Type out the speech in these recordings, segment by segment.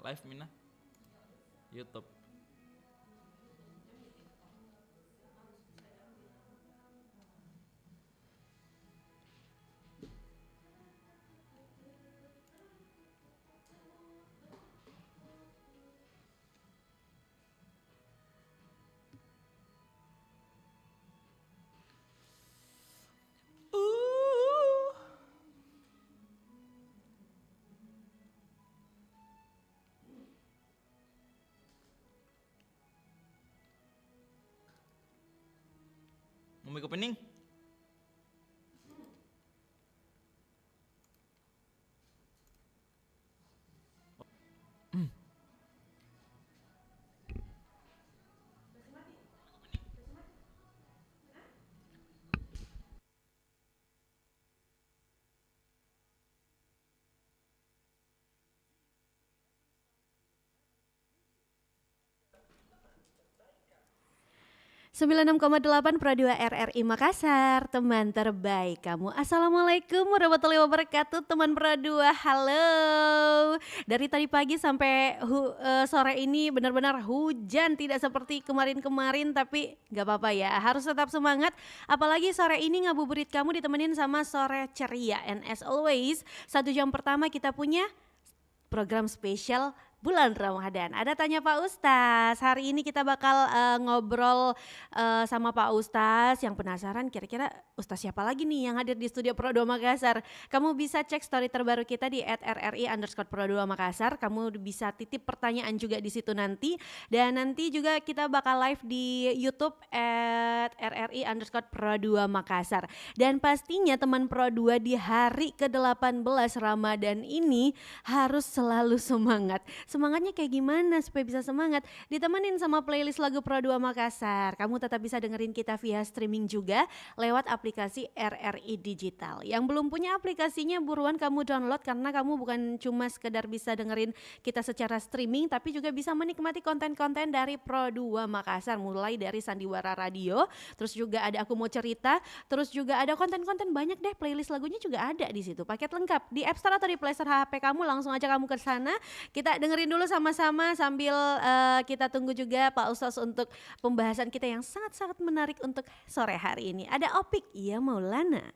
Live Mina YouTube. Mau make opening? Sembilan 96,8 Pro 2 RRI Makassar, teman terbaik kamu. Assalamualaikum warahmatullahi wabarakatuh, teman Pro 2. Halo. Dari tadi pagi sampai sore ini benar-benar hujan, tidak seperti kemarin-kemarin, tapi gak apa-apa ya. Harus tetap semangat. Apalagi sore ini ngabuburit kamu ditemenin sama sore ceria. And as always, 1 jam pertama kita punya program spesial bulan Ramadan. Ada tanya Pak Ustaz. Hari ini kita bakal ngobrol sama Pak Ustaz. Yang penasaran kira-kira Ustaz siapa lagi nih yang hadir di studio Pro 2 Makassar. Kamu bisa cek story terbaru kita di @rri_pro2 Makassar. Kamu bisa titip pertanyaan juga di situ nanti. Dan nanti juga kita bakal live di YouTube @rri_pro2 Makassar. Dan pastinya teman Pro 2 di hari ke-18 Ramadan ini harus selalu semangat. Semangatnya kayak gimana supaya bisa semangat? Ditemenin sama playlist lagu Pro 2 Makassar. Kamu tetap bisa dengerin kita via streaming juga lewat aplikasi RRI Digital. Yang belum punya aplikasinya buruan kamu download, karena kamu bukan cuma sekedar bisa dengerin kita secara streaming, tapi juga bisa menikmati konten-konten dari Pro 2 Makassar, mulai dari Sandiwara Radio, terus juga ada Aku Mau Cerita, terus juga ada konten-konten banyak deh, playlist lagunya juga ada di situ. Paket lengkap di App Store atau di Play Store HP kamu, langsung aja kamu ke sana. Kita dengerin dulu sama-sama sambil kita tunggu juga Pak Ustaz untuk pembahasan kita yang sangat-sangat menarik untuk sore hari ini. Ada Opik, iya Maulana.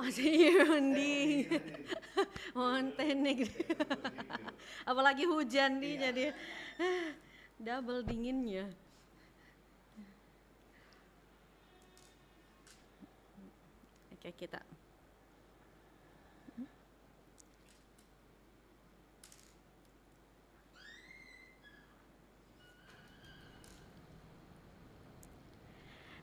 Masih mending. Montenik. Apalagi hujan nih jadi double dinginnya. Oke, kita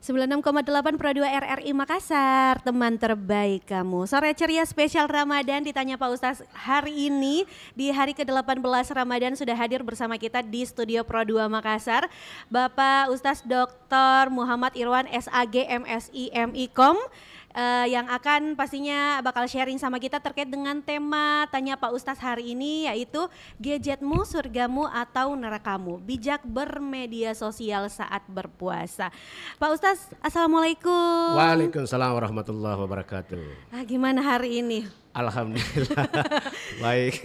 96,8 Pro 2 RRI Makassar, teman terbaik kamu. Sore ceria spesial Ramadan ditanya Pak Ustaz. Hari ini di hari ke-18 Ramadan sudah hadir bersama kita di studio Pro 2 Makassar Bapak Ustaz Dr. Muhammad Irwan SAG MSI MIKOM yang akan pastinya bakal sharing sama kita terkait dengan tema tanya Pak Ustaz hari ini, yaitu gadgetmu, surgamu atau nerakamu, bijak bermedia sosial saat berpuasa. Pak Ustaz, Assalamualaikum. Waalaikumsalam warahmatullahi wabarakatuh. Gimana hari ini? Alhamdulillah baik.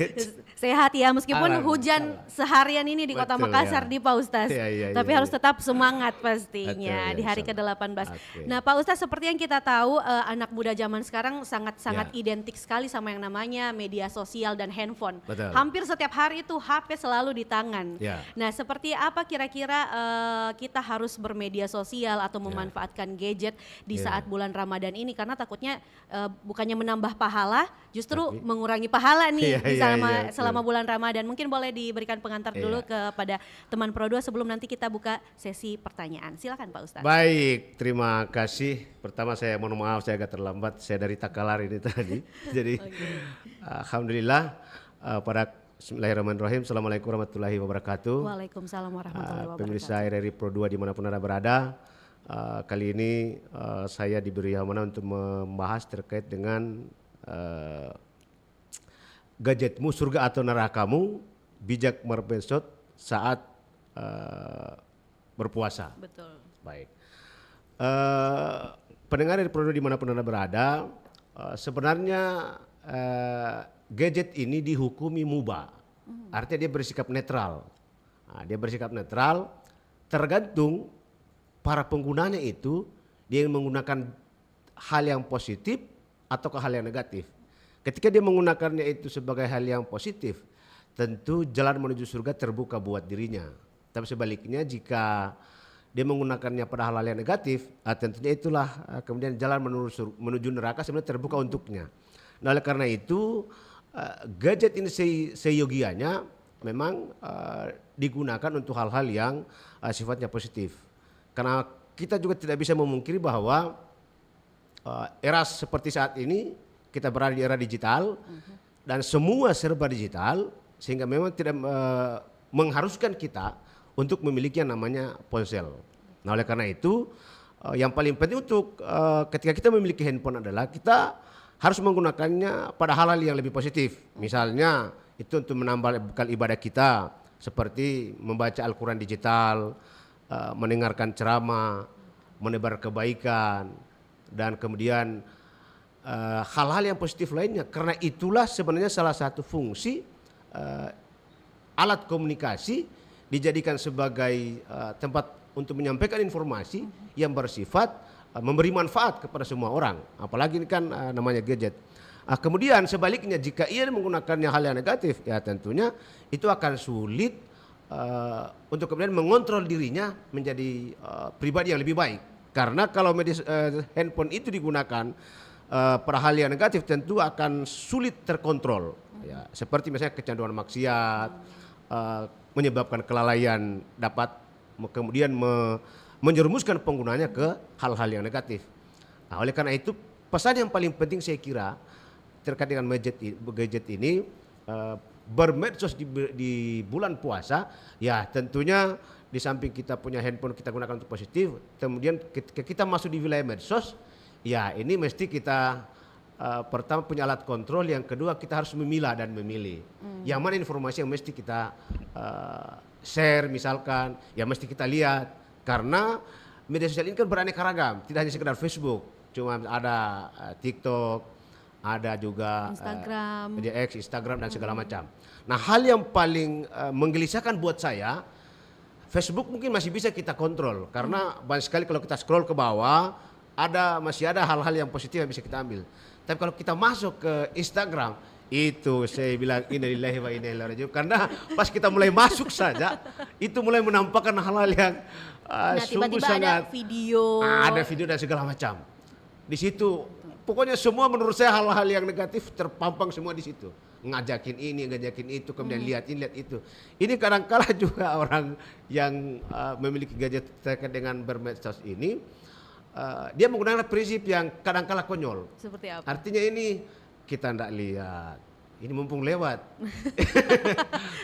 Sehat ya, meskipun hujan seharian ini di Kota Betul, Makassar ya. di Pak Ustaz. Tapi harus tetap semangat pastinya. Betul, ya, di hari insyaallah. ke-18. Oke. Nah Pak Ustaz, seperti yang kita tahu anak muda zaman sekarang sangat-sangat Ya. identik sekali sama yang namanya media sosial dan handphone. Betul. Hampir setiap hari itu HP selalu di tangan. Ya. Nah seperti apa kira-kira kita harus bermedia sosial atau memanfaatkan gadget di Ya. saat bulan Ramadan ini, karena takutnya bukannya menambah pahala, justru Tapi- mengurangi pahala nih Iya, di iya, selama, iya, betul. selama bulan Ramadan. Mungkin boleh diberikan pengantar dulu Iya. kepada teman Pro 2 sebelum nanti kita buka sesi pertanyaan. Silakan Pak Ustaz. Baik, terima kasih. Pertama saya mohon maaf saya agak terlambat. Saya dari Takalar ini tadi. Jadi alhamdulillah pada Bismillahirrahmanirrahim. Assalamualaikum warahmatullahi wabarakatuh. Waalaikumsalam warahmatullahi wabarakatuh. Pemirsa RRI Pro 2 dimanapun Anda berada. Kali ini saya diberi amanah untuk membahas terkait dengan gadgetmu, surga atau nerakamu, bijak merpesot saat berpuasa. Betul. Baik. Pendengar dari Pro 2 dimanapun Anda berada, sebenarnya gadget ini dihukumi mubah. Artinya dia bersikap netral. Nah, dia bersikap netral tergantung para penggunanya itu dia menggunakan hal yang positif atau hal yang negatif. Ketika dia menggunakannya itu sebagai hal yang positif, tentu jalan menuju surga terbuka buat dirinya. Tapi sebaliknya jika dia menggunakannya pada hal-hal yang negatif, tentunya itulah kemudian jalan menuju neraka sebenarnya terbuka untuknya. Nah oleh karena itu gadget ini seyogianya memang digunakan untuk hal-hal yang sifatnya positif. Karena kita juga tidak bisa memungkiri bahwa era seperti saat ini kita berada di era digital dan semua serba digital, sehingga memang tidak mengharuskan kita untuk memiliki yang namanya ponsel. Nah oleh karena itu yang paling penting untuk ketika kita memiliki handphone adalah kita harus menggunakannya pada hal-hal yang lebih positif. Misalnya itu untuk menambah bekal ibadah kita seperti membaca Al-Quran digital, mendengarkan ceramah, menebar kebaikan, dan kemudian hal-hal yang positif lainnya. Karena itulah sebenarnya salah satu fungsi alat komunikasi dijadikan sebagai tempat untuk menyampaikan informasi yang bersifat memberi manfaat kepada semua orang. Apalagi ini kan namanya gadget. Kemudian sebaliknya jika ia menggunakannya hal yang negatif, ya tentunya itu akan sulit untuk kemudian mengontrol dirinya menjadi pribadi yang lebih baik. Karena kalau handphone itu digunakan pada hal yang negatif, tentu akan sulit terkontrol. Ya, seperti misalnya kecanduan maksiat, menyebabkan kelalaian, dapat kemudian menjerumuskan penggunanya ke hal-hal yang negatif. Nah, oleh karena itu pesan yang paling penting saya kira terkait dengan gadget ini bermedsos di bulan puasa, ya tentunya di samping kita punya handphone kita gunakan untuk positif, kemudian ketika kita masuk di wilayah medsos, ya ini mesti kita pertama punya alat kontrol, yang kedua kita harus memilah dan memilih yang mana informasi yang mesti kita share misalkan, ya mesti kita lihat. Karena media sosial ini kan beraneka ragam, tidak hanya sekedar Facebook, cuma ada TikTok, ada juga Instagram, media X, Instagram dan segala macam. Nah hal yang paling menggelisahkan buat saya, Facebook mungkin masih bisa kita kontrol karena banyak sekali kalau kita scroll ke bawah masih ada hal-hal yang positif yang bisa kita ambil. Tapi kalau kita masuk ke Instagram, itu saya bilang innalillahi wa inna ilaihi raji'un. Karena pas kita mulai masuk saja, itu mulai menampakkan hal-hal yang Nah, sungguh tiba-tiba ada sangat video. ada video dan segala macam. Di situ pokoknya semua menurut saya hal-hal yang negatif terpampang semua di situ. Ngajakin ini, ngajakin itu, kemudian lihat ini, lihat itu. Ini kadang-kala juga orang yang memiliki gadget terkait dengan bermedsos ini, dia menggunakan prinsip yang kadang-kala konyol. Seperti apa? Artinya ini kita tidak lihat, ini mumpung lewat.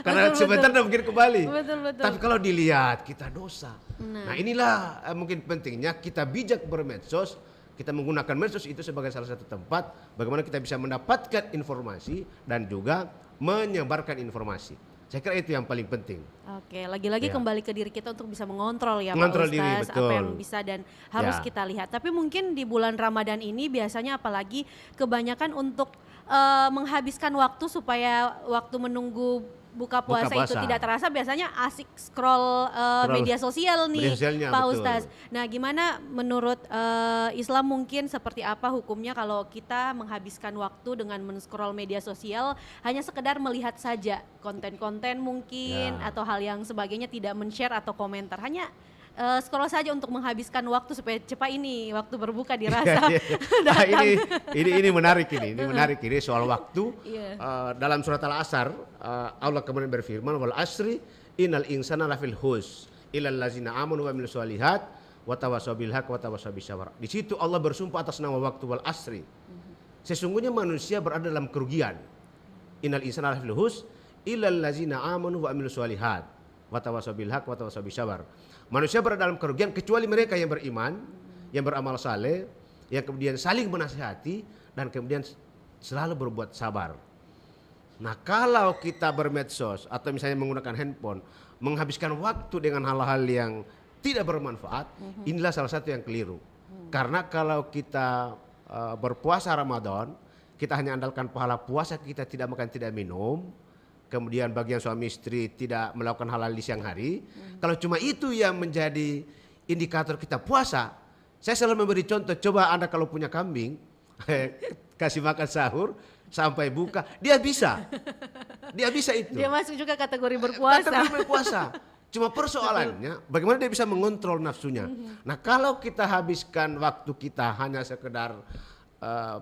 Karena Betul, sebentar betul. dan mungkin kembali. Betul, betul. Tapi kalau dilihat kita dosa. Nah. Nah inilah mungkin pentingnya kita bijak bermedsos. Kita menggunakan medsos itu sebagai salah satu tempat bagaimana kita bisa mendapatkan informasi dan juga menyebarkan informasi. Saya kira itu yang paling penting. Oke, lagi-lagi Ya. kembali ke diri kita untuk bisa mengontrol ya Mengontrol Pak diri, Ustaz, apa betul. yang bisa dan harus Ya. kita lihat. Tapi mungkin di bulan Ramadan ini biasanya apalagi kebanyakan untuk menghabiskan waktu supaya waktu menunggu buka puasa itu puasa. tidak terasa, biasanya asik scroll media sosial nih media sosialnya, Pak betul. Ustaz. Nah, gimana menurut Islam mungkin seperti apa hukumnya kalau kita menghabiskan waktu dengan men-scroll media sosial hanya sekedar melihat saja konten-konten mungkin Ya. atau hal yang sebagainya, tidak men-share atau komentar, hanya scroll saja untuk menghabiskan waktu supaya cepat ini waktu berbuka dirasa. Ah, ini menarik ini menarik ini soal waktu. Iya. Dalam surat Al-Asr Allah kemudian berfirman wal asri innal insana lafil hus illal ladzina amanu wa amilus solihat wa tawassaw bil haqq wa tawassaw bis sabr. Di situ Allah bersumpah atas nama waktu wal asri. Sesungguhnya manusia berada dalam kerugian. Innal insana lafil hus illal ladzina amanu wa amilus solihat wa tawassaw bil haqq wa tawassaw bis sabr. Manusia berada dalam kerugian kecuali mereka yang beriman, yang beramal saleh, yang kemudian saling menasihati dan kemudian selalu berbuat sabar. Nah, kalau kita bermedsos atau misalnya menggunakan handphone, menghabiskan waktu dengan hal-hal yang tidak bermanfaat, inilah salah satu yang keliru. Karena kalau kita berpuasa Ramadan, kita hanya andalkan pahala puasa, kita tidak makan, tidak minum. Kemudian bagian suami istri tidak melakukan halal di siang hari. Kalau cuma itu yang menjadi indikator kita puasa, saya selalu memberi contoh, coba Anda kalau punya kambing, kasih makan sahur sampai buka, dia bisa itu. Dia masuk juga kategori berpuasa. Kategori berpuasa. Cuma persoalannya bagaimana dia bisa mengontrol nafsunya. Nah, kalau kita habiskan waktu kita hanya sekedar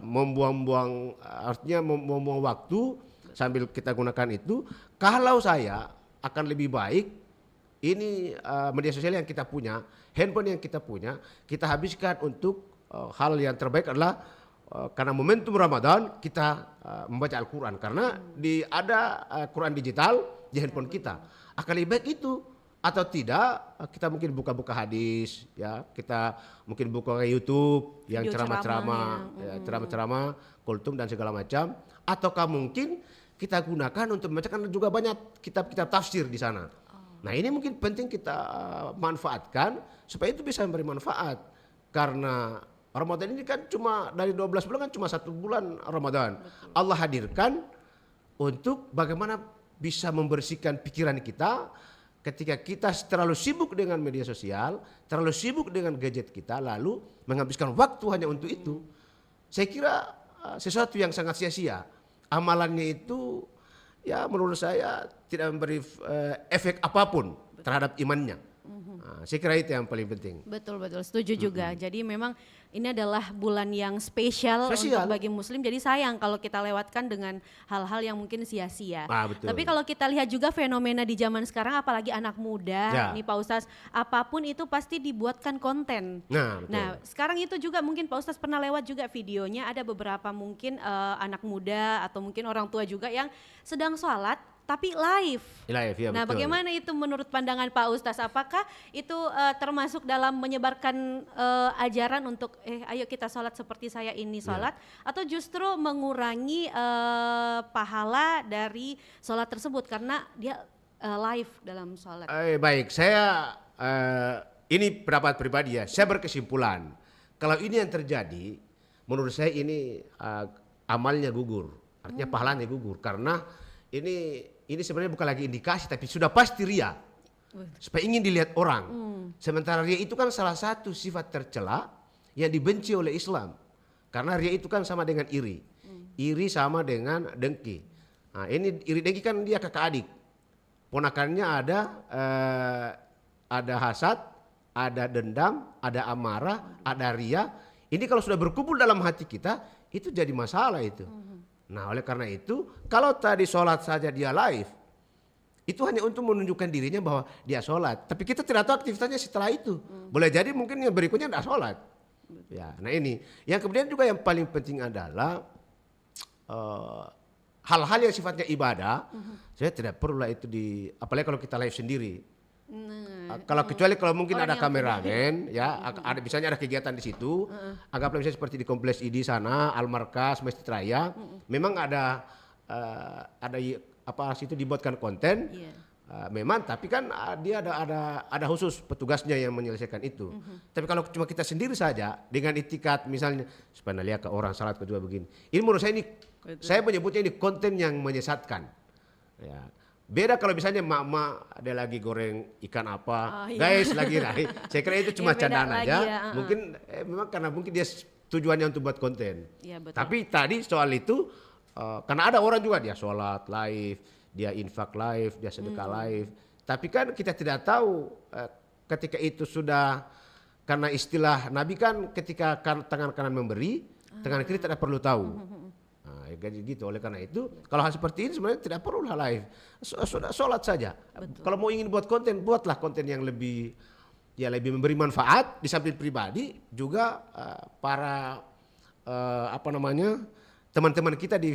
membuang-buang, artinya membuang waktu sambil kita gunakan itu, kalau saya akan lebih baik ini media sosial yang kita punya, handphone yang kita punya, kita habiskan untuk hal yang terbaik adalah karena momentum Ramadan kita membaca Al-Quran, karena ada Quran digital di handphone kita. Akan lebih baik itu, atau tidak kita mungkin buka-buka hadis, ya kita mungkin buka ke YouTube yang Video ceramah-ceramah, kultum dan segala macam, ataukah mungkin kita gunakan untuk membacakan juga banyak kitab-kitab tafsir di sana. Nah, ini mungkin penting kita manfaatkan supaya itu bisa memberi manfaat, karena Ramadan ini kan cuma dari 12 bulan kan cuma 1 bulan Ramadan. Betul. Allah hadirkan untuk bagaimana bisa membersihkan pikiran kita ketika kita terlalu sibuk dengan media sosial, terlalu sibuk dengan gadget kita, lalu menghabiskan waktu hanya untuk itu. Saya kira sesuatu yang sangat sia-sia. Amalannya itu ya menurut saya tidak memberi efek apapun terhadap imannya. Nah, saya kira itu yang paling penting. Betul, setuju juga. Jadi memang ini adalah bulan yang spesial untuk bagi muslim, jadi sayang kalau kita lewatkan dengan hal-hal yang mungkin sia-sia. Betul. Tapi kalau kita lihat juga fenomena di zaman sekarang, apalagi anak muda, nih Pak Ustaz, apapun itu pasti dibuatkan konten. Nah, sekarang itu juga mungkin Pak Ustaz pernah lewat juga videonya, ada beberapa mungkin anak muda atau mungkin orang tua juga yang sedang sholat tapi live. Ya, Nah, betul. bagaimana itu menurut pandangan Pak Ustaz? Apakah itu termasuk dalam menyebarkan ajaran untuk ayo kita sholat seperti saya ini sholat, atau justru mengurangi pahala dari sholat tersebut karena dia live dalam sholat? Baik, saya ini pendapat pribadi ya. Saya berkesimpulan kalau ini yang terjadi, menurut saya ini amalnya gugur, artinya pahalanya gugur, karena ini sebenarnya bukan lagi indikasi, tapi sudah pasti ria, supaya ingin dilihat orang. Sementara ria itu kan salah satu sifat tercela yang dibenci oleh Islam. Karena ria itu kan sama dengan iri. Iri sama dengan dengki. Nah, ini iri dengki kan dia kakak adik. Ponakannya ada hasad, ada dendam, ada amarah, ada ria. Ini kalau sudah berkumpul dalam hati kita, itu jadi masalah itu. Nah, oleh karena itu, kalau tadi sholat saja dia live, itu hanya untuk menunjukkan dirinya bahwa dia sholat. Tapi kita tidak tahu aktivitasnya setelah itu. Boleh jadi mungkin yang berikutnya tidak sholat. Ya, nah ini. Yang kemudian juga yang paling penting adalah hal-hal yang sifatnya ibadah. Saya tidak perlu lah itu apalagi kalau kita live sendiri. Kalau kecuali kalau mungkin Orang ada yang kameramen, ya, ada misalnya ada kegiatan di situ, anggaplah misalnya seperti di kompleks ID sana, Al Markas, Masjid Raya, memang ada situ dibuatkan konten, memang, tapi kan dia ada khusus petugasnya yang menyelesaikan itu. Tapi kalau cuma kita sendiri saja dengan itikat misalnya supaya lihat ke orang salat kedua begini, ini menurut saya saya menyebutnya ini konten yang menyesatkan. Ya. Beda kalau misalnya mak ada lagi goreng ikan apa, guys lagi naik. Saya kira itu cuma candaan aja. Ya, mungkin memang karena mungkin dia tujuannya untuk buat konten. Ya, betul. Tapi tadi soal itu karena ada orang juga dia sholat live, dia infak live, dia sedekah live. Tapi kan kita tidak tahu ketika itu sudah, karena istilah Nabi kan ketika tangan kanan memberi, tangan kiri tidak perlu tahu. Gitu. Oleh karena itu kalau hal seperti ini sebenarnya tidak perlu live, sudah sholat saja. Betul. Kalau mau ingin buat konten, buatlah konten yang lebih memberi manfaat di samping pribadi juga para teman-teman kita di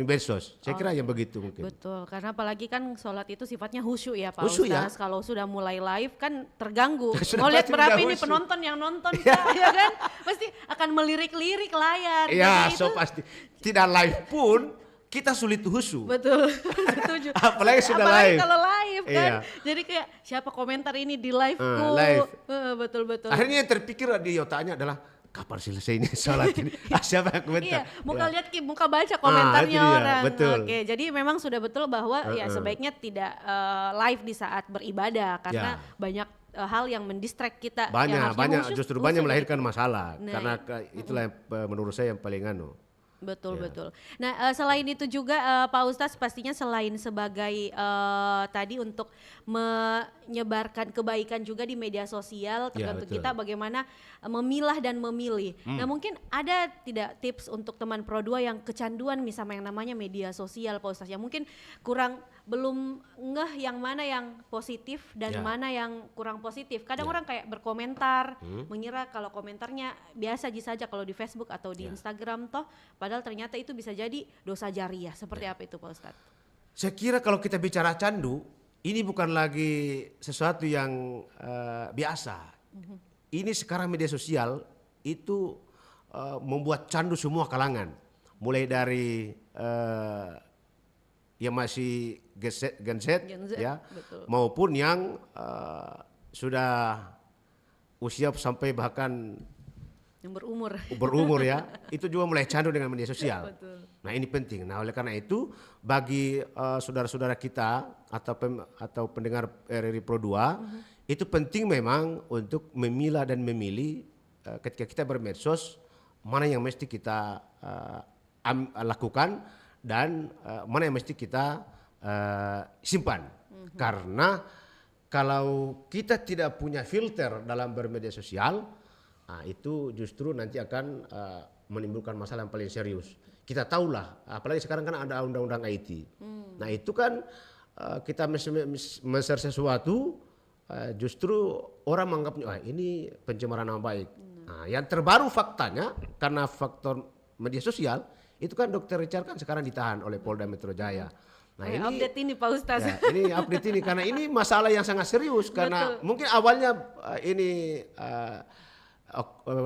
medsos. Saya kira yang begitu mungkin. Betul, karena apalagi kan sholat itu sifatnya khusyuk ya Pak Ustaz. Ya? Kalau sudah mulai live kan terganggu. Mau lihat berapa ini penonton yang nonton ya kan? Pasti akan melirik-lirik layar. Ya, pasti. Tidak live pun kita sulit khusyuk. Betul, setuju. Apalagi sudah apalagi live. kalau live kan. Jadi kayak siapa komentar ini di live-ku. Live. Betul. Akhirnya yang terpikir di otaknya adalah kapan selesai ini sholat ini? Siapa yang komentar? Iya, muka baca komentarnya orang. Betul. Oke, jadi memang sudah betul bahwa ya sebaiknya tidak live di saat beribadah karena banyak hal yang mendistract kita. Justru banyak melahirkan masalah. Karena itulah yang, menurut saya yang paling Betul. Nah selain itu juga Pak Ustadz pastinya selain sebagai tadi untuk menyebarkan kebaikan juga di media sosial, tergantung kita bagaimana memilah dan memilih. Nah mungkin ada tidak tips untuk teman Pro 2 yang kecanduan misalnya yang namanya media sosial Pak Ustadz, yang mungkin belum ngeh yang mana yang positif dan mana yang kurang positif. Kadang orang kayak berkomentar, mengira kalau komentarnya biasa saja kalau di Facebook atau di Instagram padahal ternyata itu bisa jadi dosa jariah. Seperti apa itu Pak Ustadz? Saya kira kalau kita bicara candu, ini bukan lagi sesuatu yang biasa. Ini sekarang media sosial itu membuat candu semua kalangan. Mulai dari yang masih Gen Z ya, maupun yang sudah usia sampai bahkan yang berumur ya, itu juga mulai candu dengan media sosial. Betul. Nah ini penting. Nah oleh karena itu bagi saudara-saudara kita atau pendengar RRI Pro 2 itu penting memang untuk memilah dan memilih ketika kita bermedsos mana yang mesti kita lakukan dan mana yang mesti kita simpan. Karena kalau kita tidak punya filter dalam bermedia sosial, itu justru nanti akan menimbulkan masalah yang paling serius. Kita tahulah, apalagi sekarang kan ada undang-undang IT. Nah itu kan kita men-share sesuatu, justru orang menganggapnya ini pencemaran nama baik. Nah, yang terbaru faktanya karena faktor media sosial itu kan Dr. Richard kan sekarang ditahan oleh Polda Metro Jaya. Nah ini update ini Pak Ustadz. Ya, ini update ini karena ini masalah yang sangat serius karena mungkin awalnya ini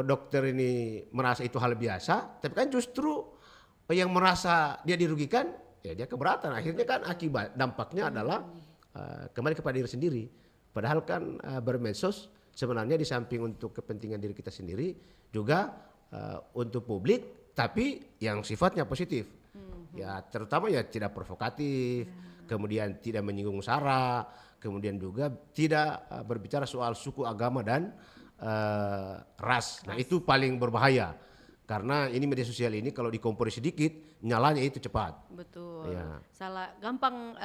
dokter ini merasa itu hal biasa, tapi kan justru yang merasa dia dirugikan, ya dia keberatan. Akhirnya kan akibat dampaknya adalah kembali kepada diri sendiri. Padahal kan bermedsos sebenarnya di samping untuk kepentingan diri kita sendiri juga untuk publik, tapi yang sifatnya positif. Ya terutama ya tidak provokatif, kemudian tidak menyinggung sara, kemudian juga tidak berbicara soal suku, agama dan ras. Nah itu paling berbahaya Karena ini media sosial ini kalau dikompor sedikit, nyalanya itu cepat. Betul. Ya. Salah gampang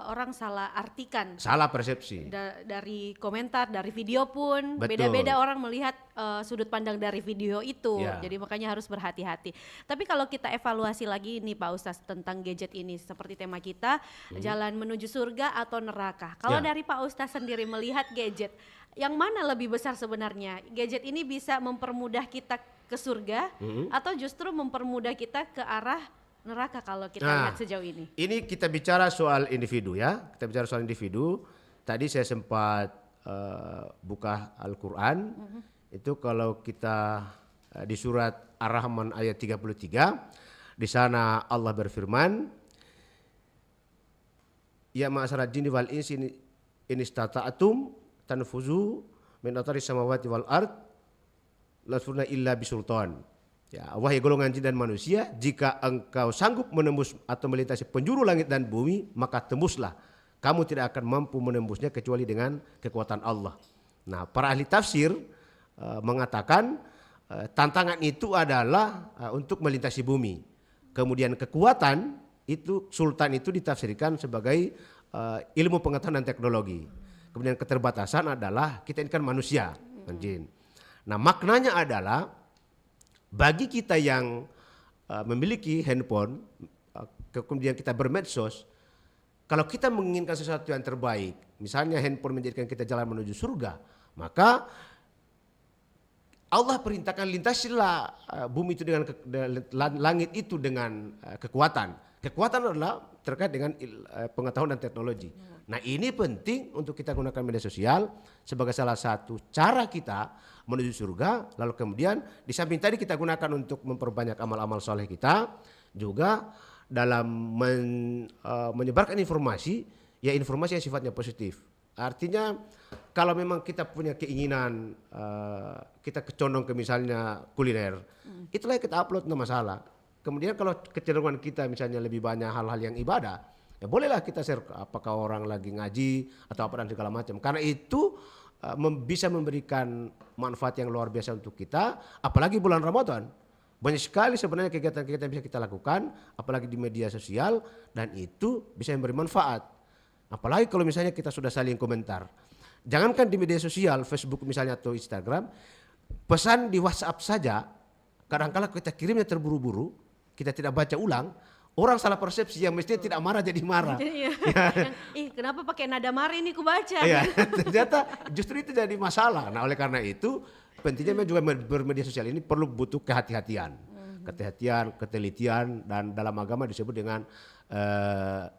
orang salah artikan. Salah persepsi. Dari komentar, dari video pun Betul. beda-beda orang melihat sudut pandang dari video itu. Ya. Jadi makanya harus berhati-hati. Tapi kalau kita evaluasi lagi nih Pak Ustaz tentang gadget ini, seperti tema kita jalan menuju surga atau neraka. Kalau Ya. dari Pak Ustaz sendiri melihat gadget, yang mana lebih besar sebenarnya? Gadget ini bisa mempermudah kita ke surga atau justru mempermudah kita ke arah neraka kalau kita lihat sejauh ini? Ini kita bicara soal individu ya. Kita bicara soal individu. Tadi saya sempat buka Al-Quran. Itu kalau kita di surat Ar-Rahman ayat 33. Di sana Allah berfirman. Ya ma'asyarad jinni wal insi in istata'atum tanfuzu min aqtaris samawati wal ard la tunfuzuna illa bisultan. Ya, wahai golongan jin dan manusia, jika engkau sanggup menembus atau melintasi penjuru langit dan bumi, maka tembuslah. Kamu tidak akan mampu menembusnya kecuali dengan kekuatan Allah. Nah, para ahli tafsir mengatakan tantangan itu adalah untuk melintasi bumi. Kemudian kekuatan itu, sultan itu ditafsirkan sebagai ilmu pengetahuan dan teknologi. Kemudian keterbatasan adalah kita ini kan manusia, jin. Nah, maknanya adalah bagi kita yang memiliki handphone, kemudian kita bermedsos, kalau kita menginginkan sesuatu yang terbaik, misalnya handphone menjadikan kita jalan menuju surga, maka Allah perintahkan lintasilah bumi itu dengan langit itu dengan kekuatan. Kekuatan adalah terkait dengan pengetahuan dan teknologi. Nah, ini penting untuk kita gunakan media sosial sebagai salah satu cara kita menuju surga. Lalu kemudian di samping tadi kita gunakan untuk memperbanyak amal-amal soleh kita, juga dalam menyebarkan informasi, ya informasi yang sifatnya positif. Artinya kalau memang kita punya keinginan, kita condong ke misalnya kuliner, itulah yang kita upload, nggak masalah. Kemudian kalau kecenderungan kita misalnya lebih banyak hal-hal yang ibadah, ya bolehlah kita share apakah orang lagi ngaji atau apa dan segala macam. Karena itu bisa memberikan manfaat yang luar biasa untuk kita, apalagi bulan Ramadan. Banyak sekali sebenarnya kegiatan-kegiatan yang bisa kita lakukan, apalagi di media sosial, dan itu bisa memberi manfaat. Apalagi kalau misalnya kita sudah saling komentar. Jangankan di media sosial, Facebook misalnya atau Instagram, pesan di WhatsApp saja, kadang-kala kita kirimnya terburu-buru, kita tidak baca ulang, orang salah persepsi yang mestinya tidak marah jadi marah. Iya. Kenapa pakai nada marah ini ku baca? Iya, ternyata justru itu jadi masalah. Nah, oleh karena itu pentingnya juga bermedia sosial ini perlu butuh kehati-hatian. Kehati-hatian, ketelitian, dan dalam agama disebut dengan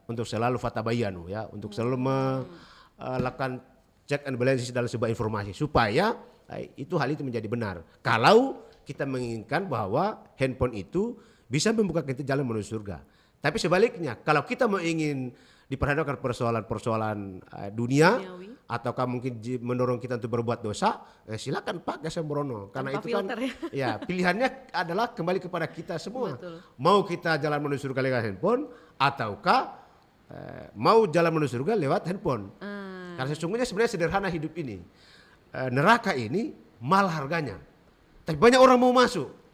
untuk selalu fatabayanu ya, untuk selalu melakukan check and balances dalam sebuah informasi supaya hal itu menjadi benar. Kalau kita menginginkan bahwa handphone itu bisa membuka kita jalan menuju surga. Tapi sebaliknya, kalau kita mau ingin diperhadapkan persoalan-persoalan duniawi, ataukah mungkin mendorong kita untuk berbuat dosa, silakan pakai sembrono. Karena tanpa itu kan filter, ya pilihannya adalah kembali kepada kita semua. Betul. Mau kita jalan menuju surga lewat handphone, ataukah mau jalan menuju surga lewat handphone. Karena sesungguhnya sebenarnya sederhana hidup ini. Neraka ini mahal harganya, tapi banyak orang mau masuk.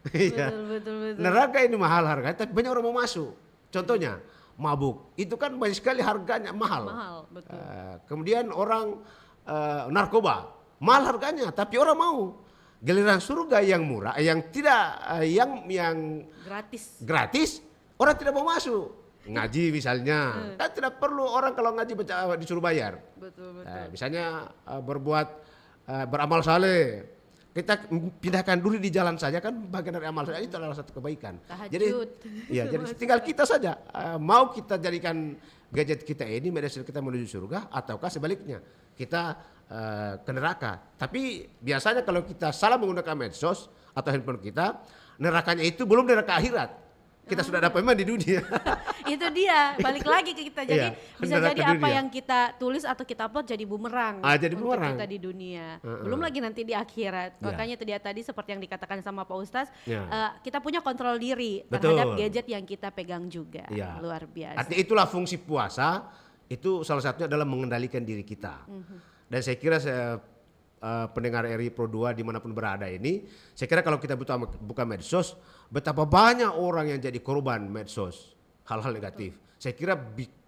Betul. Neraka ini mahal harganya, tapi banyak orang mau masuk. Contohnya mabuk, itu kan banyak sekali harganya mahal. Betul. Kemudian orang narkoba, mahal harganya, tapi orang mau. Giliran surga yang murah, yang tidak, yang gratis, orang tidak mau masuk. Ngaji misalnya, kan tidak perlu orang kalau ngaji disuruh bayar. Betul. Misalnya beramal saleh. Kita pindahkan dulu di jalan saja kan bagian dari amal saja, itu adalah satu kebaikan. Tahajud. Jadi tinggal kita saja mau kita jadikan gadget kita ini media sosial kita menuju surga ataukah sebaliknya kita ke neraka. Tapi biasanya kalau kita salah menggunakan medsos atau handphone kita, nerakanya itu belum neraka akhirat. Kita sudah dapat memang di dunia. Itu dia, balik lagi ke kita. Jadi bisa neraka jadi apa dunia. yang kita tulis atau kita upload jadi bumerang Jadi untuk bumerang. kita di dunia. Belum lagi nanti di akhirat. Makanya itu dia tadi seperti yang dikatakan sama Pak Ustaz, kita punya kontrol diri terhadap gadget yang kita pegang juga. Luar biasa. Artinya itulah fungsi puasa, itu salah satunya adalah mengendalikan diri kita. Dan saya kira pendengar RI Pro 2 dimanapun berada ini, saya kira kalau kita buka medsos, betapa banyak orang yang jadi korban medsos, hal-hal negatif. Saya kira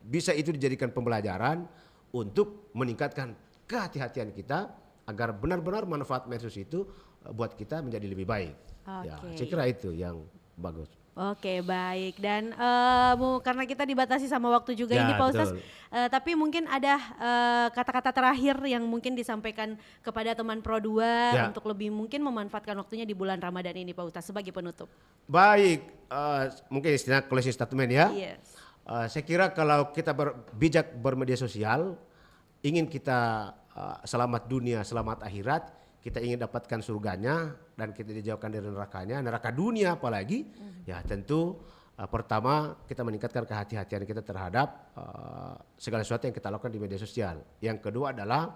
bisa itu dijadikan pembelajaran untuk meningkatkan kehati-hatian kita agar benar-benar manfaat medsos itu buat kita menjadi lebih baik. Ya, saya kira itu yang bagus. Oke, baik. Dan karena kita dibatasi sama waktu juga Ya, ini Pak Ustaz, betul. tapi mungkin ada kata-kata terakhir yang mungkin disampaikan kepada teman Pro 2 Ya. untuk lebih mungkin memanfaatkan waktunya di bulan Ramadan ini Pak Ustaz sebagai penutup. Baik, mungkin istilah closing statement ya. Yes. Saya kira kalau kita bijak bermedia sosial, ingin kita selamat dunia, selamat akhirat, kita ingin dapatkan surganya dan kita dijauhkan dari nerakanya, neraka dunia apalagi, ya tentu pertama kita meningkatkan kehati-hatian kita terhadap segala sesuatu yang kita lakukan di media sosial. Yang kedua adalah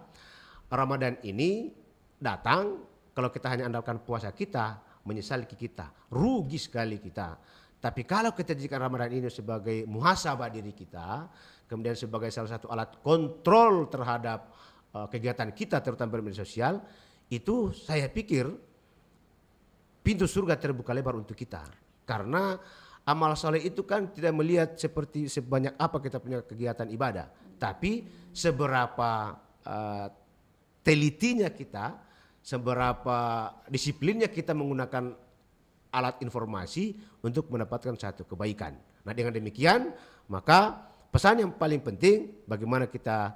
Ramadan ini datang, kalau kita hanya andalkan puasa kita, menyesali kita, rugi sekali kita. Tapi kalau kita jadikan Ramadan ini sebagai muhasabah diri kita, kemudian sebagai salah satu alat kontrol terhadap kegiatan kita terutama di media sosial, itu saya pikir pintu surga terbuka lebar untuk kita. Karena amal soleh itu kan tidak melihat seperti sebanyak apa kita punya kegiatan ibadah, tapi seberapa telitinya kita, seberapa disiplinnya kita menggunakan alat informasi untuk mendapatkan satu kebaikan. Nah, dengan demikian maka pesan yang paling penting bagaimana kita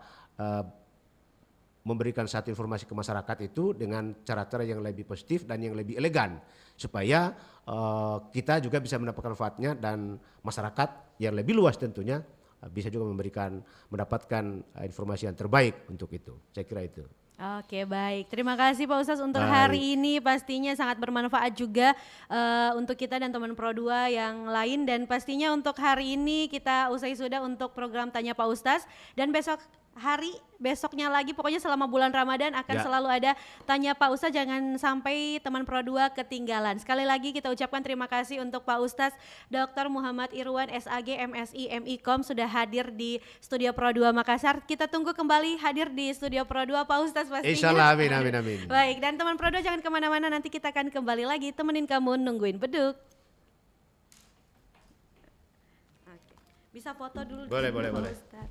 memberikan satu informasi ke masyarakat itu dengan cara-cara yang lebih positif dan yang lebih elegan supaya kita juga bisa mendapatkan manfaatnya dan masyarakat yang lebih luas tentunya bisa juga mendapatkan informasi yang terbaik untuk itu. Saya kira itu. Oke, baik. Terima kasih Pak Ustaz untuk hari ini, pastinya sangat bermanfaat juga untuk kita dan teman Pro 2 yang lain, dan pastinya untuk hari ini kita usai sudah untuk program Tanya Pak Ustaz, dan besoknya lagi pokoknya selama bulan Ramadan akan selalu ada Tanya Pak Ustaz, jangan sampai teman Pro 2 ketinggalan. Sekali lagi kita ucapkan terima kasih untuk Pak Ustaz Dr. Muhammad Irwan SAG MSI MIKOM sudah hadir di Studio Pro 2 Makassar. Kita tunggu kembali hadir di Studio Pro 2 Pak Ustaz pastinya. Insyaallah, amin amin amin. Baik, dan teman Pro 2 jangan kemana-mana, nanti kita akan kembali lagi temenin kamu nungguin beduk. Oke. Bisa foto dulu. Boleh, Pak boleh. Ustaz.